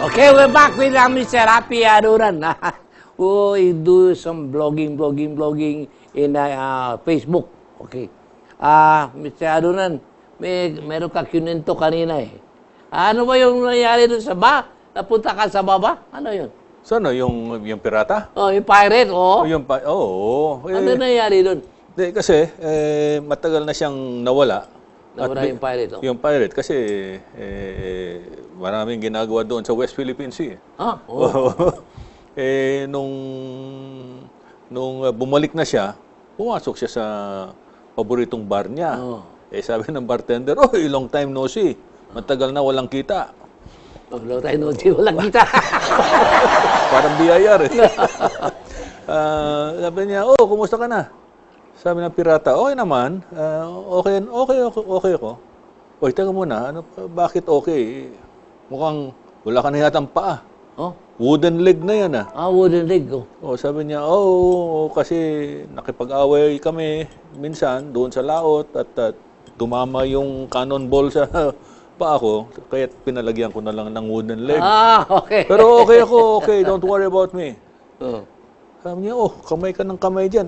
Okay, we're back with Mr. Raffy Alunan. Who do some blogging in Facebook. Okay. Mr. Alunan, meron ka kinento kanina eh. Ano ba yung nangyari doon sa Napunta ka sa baba? Ano yun? Sana yung pirata? Oh, yung pirate, oh. Ano nangyari doon? Kasi matagal na siyang nawala. Nawala yung pirate, oh. Yung pirate kasi maraming ginagawa doon sa West Philippine Sea. Nung bumalik na siya, pumasok siya sa paboritong bar niya. Sabi ng bartender, long time no see. Matagal na walang kita. Long time no see, walang kita. Parang biyayar eh. Sabi niya, kumusta ka na? Sabi ng pirata, okay naman. Okay ako. Teka muna, bakit okay? Mukhang wala ka na yatang paa. Wooden leg na yan wooden leg. Sabi niya, kasi nakipag-away kami minsan doon sa laot at tumama yung cannonball sa paa ko, kaya pinalagyan ko na lang ng wooden leg. Okay. Pero okay ako, okay, don't worry about me. Sabi niya, kamay ka ng kamay dyan.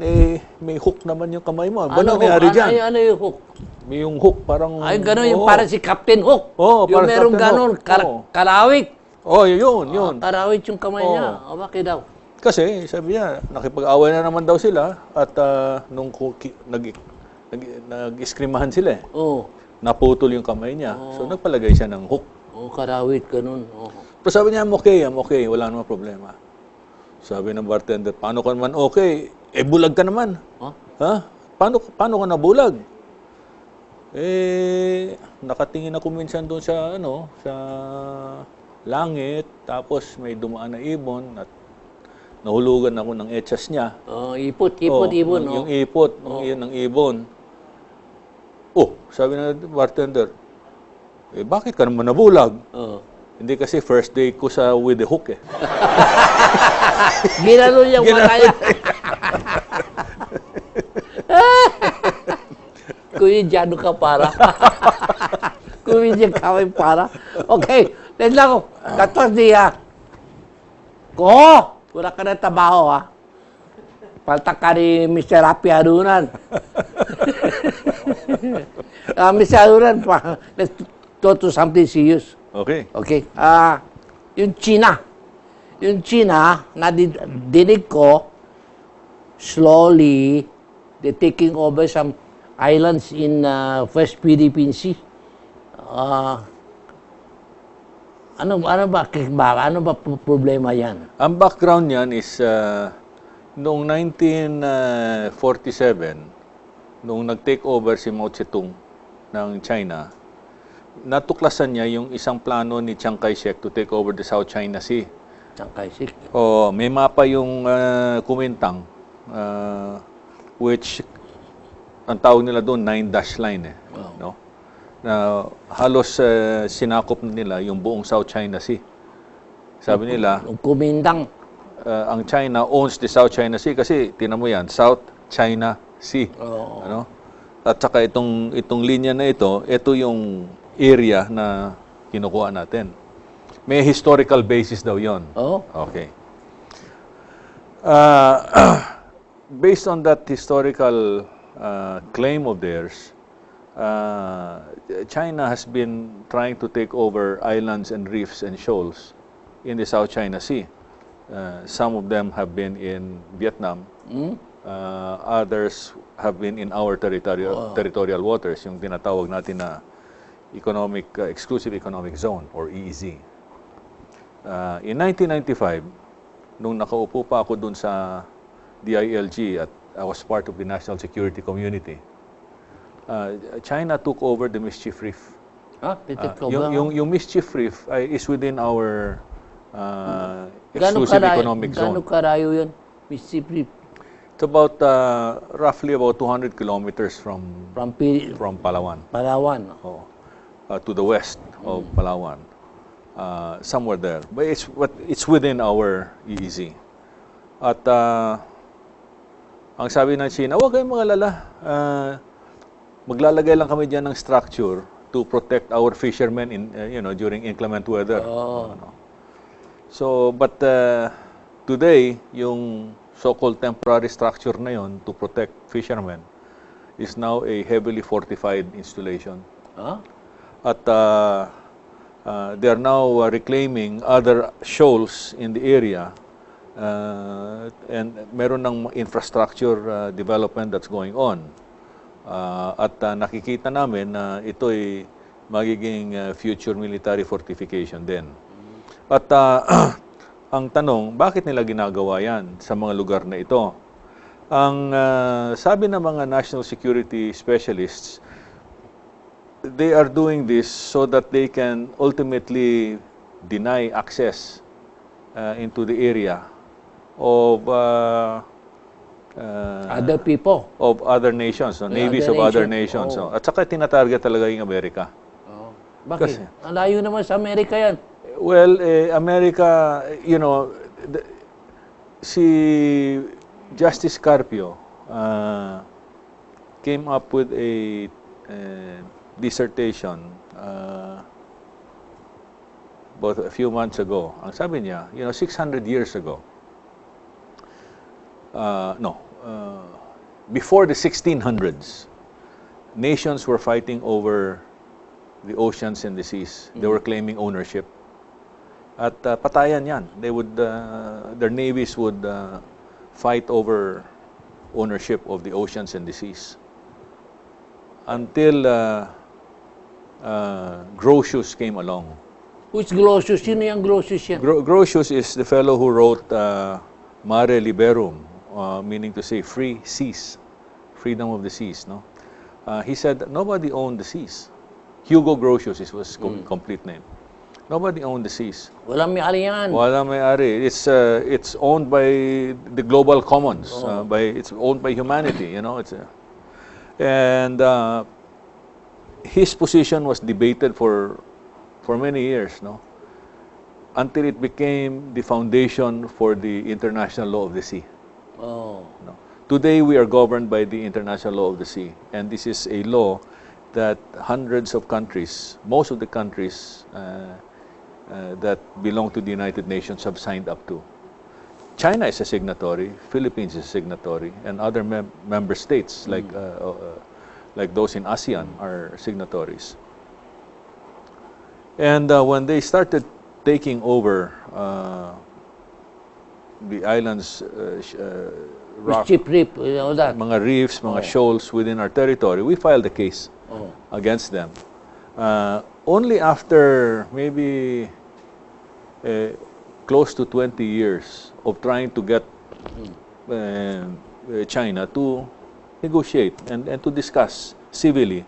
May hook naman yung kamay mo. Ano nangyari dyan? Ano yung hook? May yung hook, parang... Ay, gano'n yung parang si Captain Hook. Yung merong gano'n, karawik. Yun. Karawik yung kamay niya. Bakit daw? Kasi, sabi niya, nakipag-away na naman daw sila at nung nag-iskrimahan sila naputol yung kamay niya. So, nagpalagay siya ng hook. Karawik, gano'n. Pero sabi niya, I'm okay, wala naman problema. Sabi ng bartender, paano ka naman okay? Bulag ka naman. Paano ka nabulag? Nakatingin ako minsan doon sa langit, tapos may dumaan na ibon at nahulugan ako ng etsas niya. Ibon. Yung ipot, ng ibon. Sabi ng bartender, bakit ka naman nabulag? Hindi kasi first day ko with the hook eh. Ginano niyang mataya. Kuya, ka para. Kuya, kami para. Okay, let's go. Katos diya. Wala ka na trabaho, ha? Palta ka ni Mr. Raffy Alunan. Mr. Alunan, let's talk to something serious. Okay. Yung China, nadidinig ko, slowly, they're taking over some islands in West Philippine Sea. Ano ba problema yan? Ang background niyan is noong 1947, nung nag-take over si Mao Zedong ng China, natuklasan niya yung isang plano ni Chiang Kai-shek to take over the South China Sea. Chiang Kai-shek? May mapa yung Kuomintang, which ang tawag nila doon 9-dash line no? Na halos sinakop nila yung buong South China Sea. Sabi nila, Kuomintang, ang China owns the South China Sea kasi tinan mo yan, South China Sea. At saka itong linya na ito yung area na kinukuha natin. May historical basis daw yon. Okay. Based on that historical claim of theirs, China has been trying to take over islands and reefs and shoals in the South China Sea. Some of them have been in Vietnam. Others have been in our territorial waters, yung tinatawag natin na exclusive economic zone or EEZ. In 1995, nung nakaupo pa ako dun sa DILG at I was part of the national security community, China took over the Mischief Reef. Yung Mischief Reef is within our exclusive economic zone. Gano'ng karayo yun, Mischief Reef? It's about roughly about 200 kilometers from Palawan. Palawan. To the west of Palawan. Somewhere there. But it's within our EEZ. At ang sabi ng China, huwag kayong mag-alala. Maglalagay lang kami dyan ng structure to protect our fishermen during inclement weather. So, but today, yung so-called temporary structure na yon to protect fishermen is now a heavily fortified installation. Huh? At they are now reclaiming other shoals in the area, and meron ng infrastructure development that's going on. At nakikita namin na ito ay magiging future military fortification din. At ang tanong, bakit nila ginagawa yan sa mga lugar na ito? Ang sabi ng mga national security specialists, they are doing this so that they can ultimately deny access into the area of Other people. of other nations, no? Navies of other nations. Oh. No? At saka tinatarget talaga yung Amerika. Oh. Bakit? Kasi- Ang layo naman sa Amerika yan. Well, America, you know, si Justice Carpio came up with a dissertation about a few months ago. Ang sabi niya, 600 years ago, before the 1600s, nations were fighting over the oceans and the seas. They were claiming ownership. At patayan yan. They would, their navies would fight over ownership of the oceans and the seas. Until Grotius came along. Which Grotius? Sino yung Grotius yan? Grotius is the fellow who wrote Mare Liberum, meaning to say free seas, freedom of the seas. No, he said that nobody owned the seas. Hugo Grotius is his complete name. Nobody owned the seas. Walang may-ari yan. Wala may-ari. It's owned by the global commons. It's owned by humanity. And his position was debated for many years, until it became the foundation for the international law of the sea. Oh. Today we are governed by the international law of the sea, and this is a law that hundreds of countries, most of the countries that belong to the United Nations have signed up to. China is a signatory, Philippines is a signatory, and other member states like those in ASEAN are signatories. And when they started taking over the islands, rock, Chip Rip, that. mga reefs, mga shoals within our territory, we filed a case against them. Only after maybe close to 20 years of trying to get China to negotiate and to discuss civilly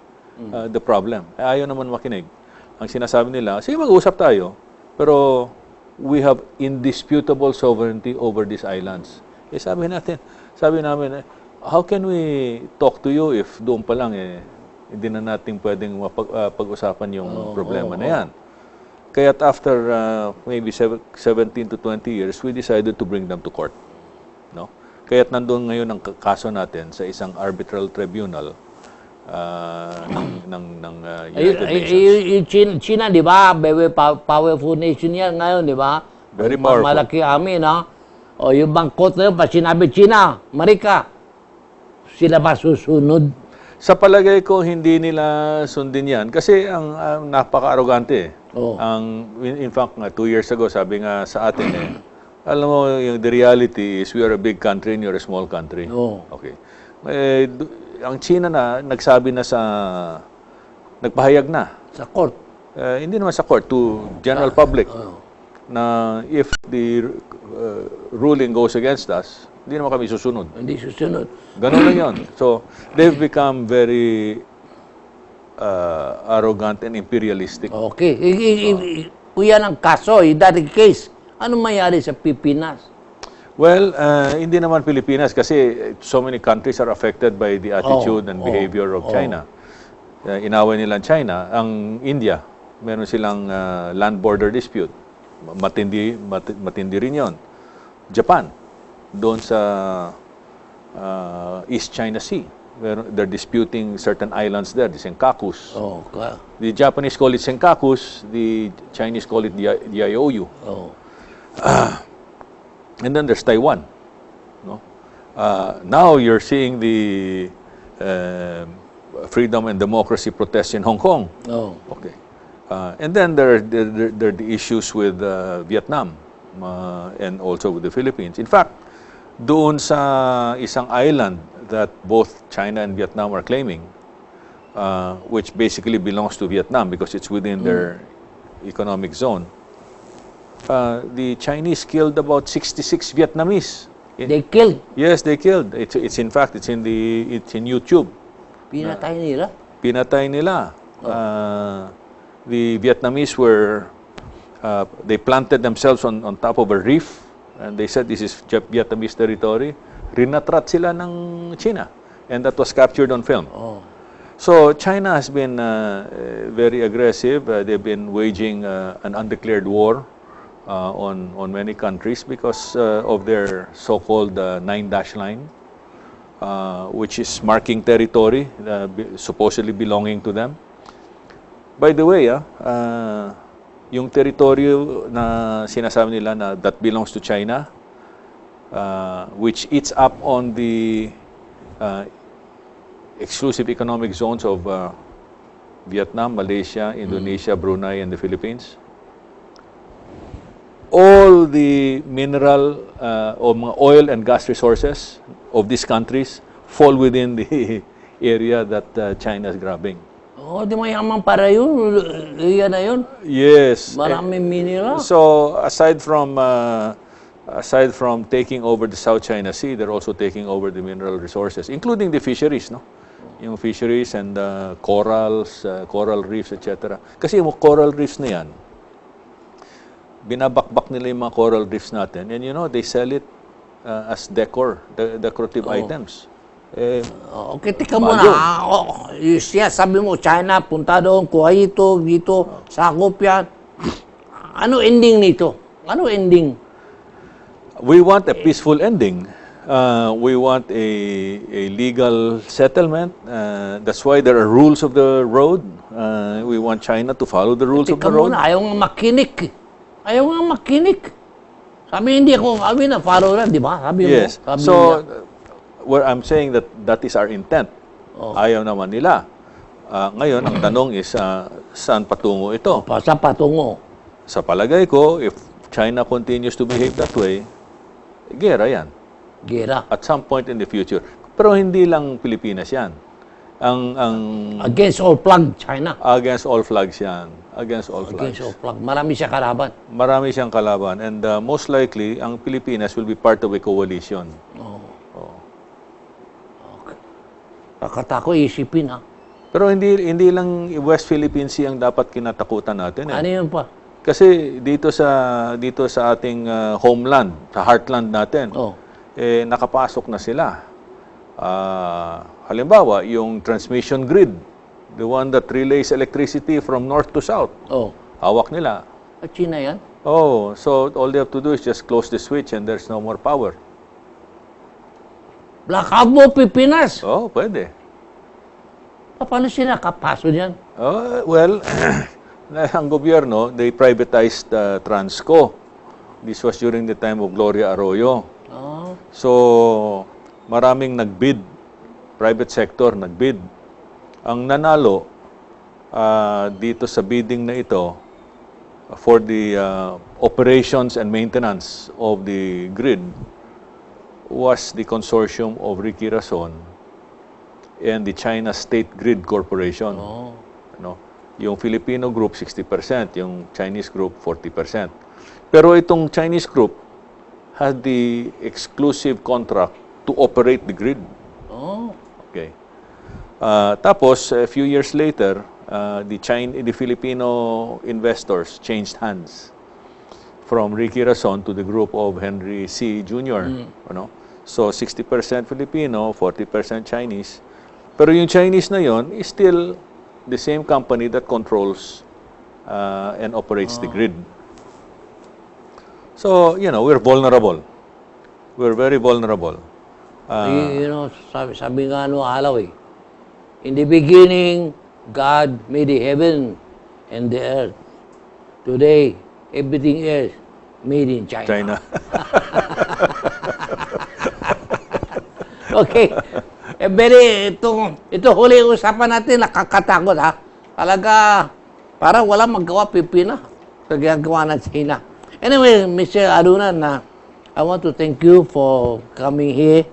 the problem. Ayaw naman makinig. Ang sinasabi nila, sige mag-usap tayo, pero we have indisputable sovereignty over these islands. Sabi namin, how can we talk to you if doon pa lang hindi na natin pwedeng pag-usapan yung problema na yan. Kaya't after maybe 17 to 20 years, we decided to bring them to court. No? Kaya't nandun ngayon ang kaso natin sa isang arbitral tribunal ng United Nations. China, di ba? Very powerful nation yan ngayon, di ba? Very powerful. Malaki amin, ha? O yung bangkot na yun, pag sinabi China, Marika, sila ba susunod? Sa palagay ko, hindi nila sundin yan. Kasi ang napaka-arrogante. In fact, 2 years ago, sabi nga sa atin, alam mo, the reality is we are a big country and you're a small country. Okay. Ang China nagsabi na nagpahayag na. Sa court? Hindi naman sa court, to general public. Na if the ruling goes against us, hindi naman kami susunod. Hindi susunod. Ganun lang yun. So, they've become very arrogant and imperialistic. Okay. Kung yan ang kaso, that case, ano mayari sa Pilipinas? Well, hindi naman Pilipinas kasi so many countries are affected by the attitude and behavior of China. Inaway nila China. Ang India, meron silang land border dispute. Matindi rin yun. Japan, doon sa East China Sea. They're disputing certain islands there, the Senkakus. The Japanese call it Senkakus, the Chinese call it the IOU. And then there's Taiwan. No? Now you're seeing the freedom and democracy protests in Hong Kong. Oh. Okay. And then there are the issues with Vietnam and also with the Philippines. In fact, doon sa isang island that both China and Vietnam are claiming, which basically belongs to Vietnam because it's within their economic zone, the Chinese killed about 66 Vietnamese. They killed. Yes, they killed. It's in fact it's in YouTube. Pinatay nila. Pinatay nila. The Vietnamese were they planted themselves on top of a reef, and they said this is Vietnamese territory. Rinatrat sila ng China, and that was captured on film. Oh. So China has been very aggressive. They've been waging an undeclared war on many countries because of their so-called 9-dash line, which is marking territory supposedly belonging to them. By the way, yung territory na sinasabi nila na that belongs to China, which eats up on the exclusive economic zones of Vietnam, Malaysia, Indonesia, Brunei, and the Philippines. All the mineral or mga oil and gas resources of these countries fall within the area that China is grabbing. Oh, di mayaman para yun. Yan na yun. Yes. Maraming mineral. So aside from taking over the South China Sea, they're also taking over the mineral resources, including the fisheries, no? Yung fisheries and corals, coral reefs, etc. Kasi yung coral reefs na yan, binabakbak nila yung mga coral reefs natin, and you know, they sell it as decorative items. Okay, tika muna. Siya, sabi mo, China, punta doon, kuha ito, dito, sakop yan. Ano ending nito? Ano ending? We want a peaceful ending. We want a legal settlement. That's why there are rules of the road. We want China to follow the rules of the road. Ayaw nga makinig. Ayaw nga makinig. Sabi hindi ako, sabi na, follow na, di ba? Sabi yes. mo. Sabi so, nila. where I'm saying that is our intent. Ayaw naman nila. Ngayon, ang tanong is, saan patungo ito? Saan patungo? Sa palagay ko, if China continues to behave that way, gera yan. Gera. At some point in the future. Pero hindi lang Pilipinas yan. Against all flag, China. Against all flags yan. Against all flags. Against all flag. Marami siya kalaban. Marami siyang kalaban. And most likely, ang Pilipinas will be part of a coalition. Okay. Kakatako isipin, ha? Pero hindi lang West Philippine Sea ang dapat kinatakutan natin. Ano yun pa? Kasi dito sa ating homeland, sa heartland natin, nakapasok na sila. Halimbawa, yung transmission grid, the one that relays electricity from north to south. Hawak nila. At China yan? So all they have to do is just close the switch and there's no more power. Blackout mo, Pilipinas? Pwede. Paano sila kapaso diyan? Well, ang gobyerno, they privatized Transco. This was during the time of Gloria Arroyo. So, maraming nagbid. Private sector nagbid. Ang nanalo dito sa bidding na ito for the operations and maintenance of the grid was the consortium of Ricky Rason and the China State Grid Corporation. Yung Filipino group, 60%. Yung Chinese group, 40%. Pero itong Chinese group had the exclusive contract to operate the grid. Okay. Tapos, a few years later, the Filipino investors changed hands from Ricky Rason to the group of Henry C. Jr. So, 60% Filipino, 40% Chinese. Pero yung Chinese na yon is still the same company that controls and operates the grid. So, we're vulnerable. We're very vulnerable. Sabi nga alaw eh. In the beginning, God made the heaven and the earth. Today, everything else made in China. China. Okay. Ito huli usapan natin, nakakatakot ha. Talaga, parang wala magawa Pipina sa ginagawa ng China. Anyway, Mr. Alunan, I want to thank you for coming here,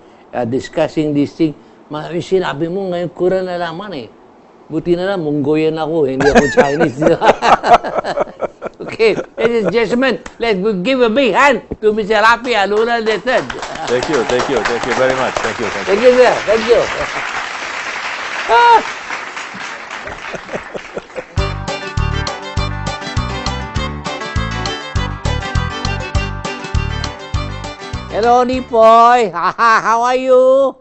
discussing this thing. Yung sinabi mo ngayon, kura na naman eh. Buti na lang, Mongolian ako, hindi ako Chinese. Okay, ladies and gentlemen, let's give a big hand to Mr. Raffy Alunan III. Thank you very much. Thank you. Thank you, sir. Thank you. Hello, Nipoy. How are you?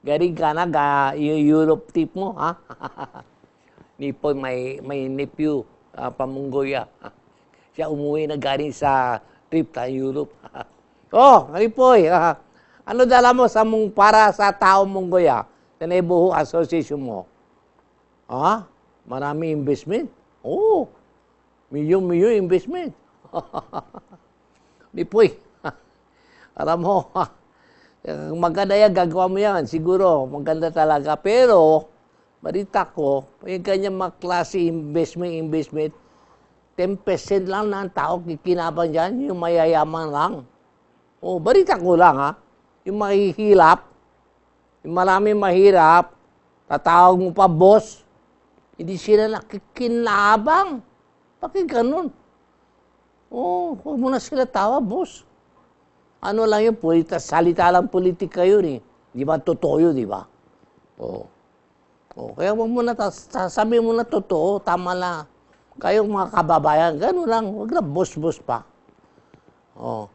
Galing ka na, Europe trip mo, ha? Nipoy, may nephew, Pamungoya. Siya umuwi na galing sa trip sa Europe. Oh, Nipoy, ano dala mo para sa tao Mongoya? Sa Neighborhood Association mo? Ha? Marami investment? Oh, milyon investment. Nipoy, alam mo, maganda yan, gagawa mo yan. Siguro, maganda talaga. Pero, balita ko, may ganyan mga klase investment, 10% lang ng tao kikinabang dyan, yung mayayaman lang. Oh, balita ko lang ha, yung mahihirap, yung maraming mahirap, tatawag mo pa boss, hindi sila nakikinabang. Bakit ganun? Oh, huwag mo na sila tawag, boss. Ano lang yun, salita lang politika yun eh. Di ba totoo yun, di ba? Oo. Oh, kaya huwag mo na, sabi mo na totoo, tama lang. Kayong mga kababayan, gano'n lang, huwag na boss-boss pa. Oo.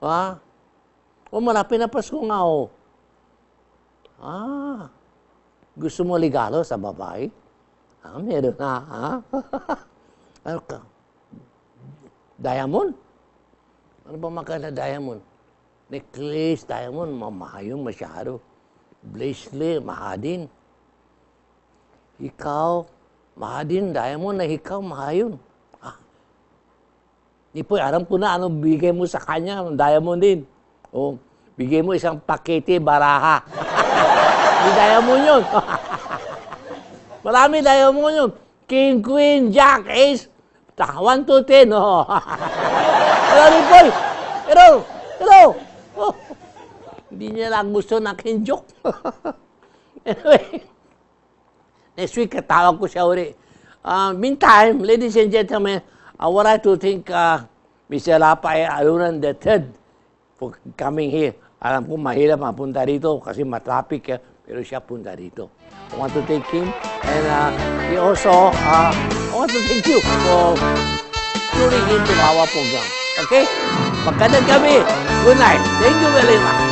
Ha? O malapit na Pasko nga, oh. Gusto mo regalo sa babae? Meron na, ha? Ano ka? Diamond? Ano ba maganda diamond? Necklace, diamond, mamahayong masyado. Bracelet, mahadin. Ikaw, mahadin, diamond na ikaw, mahayon. Nipoy, alam ko na anong bigay mo sa kanya, diamond din. O, bigay mo isang pakete, baraha. May diamond yun. Marami diamond yun. King, Queen, Jack, Ace. 1 to 10, oh. Hello, Nipoy. Hello. Oh. Hindi niya lang gusto na aking joke. Anyway, next week, katawag ko siya uli. Meantime, ladies and gentlemen, I would like to thank Mr. Raffy Alunan III for coming here. Alam ko mahirap mapunta rito kasi matraffic, pero siya punta rito. I want to thank him and he also, I want to thank you for tuning into our program. Okay? Magandang gabi. Good night. Thank you very much.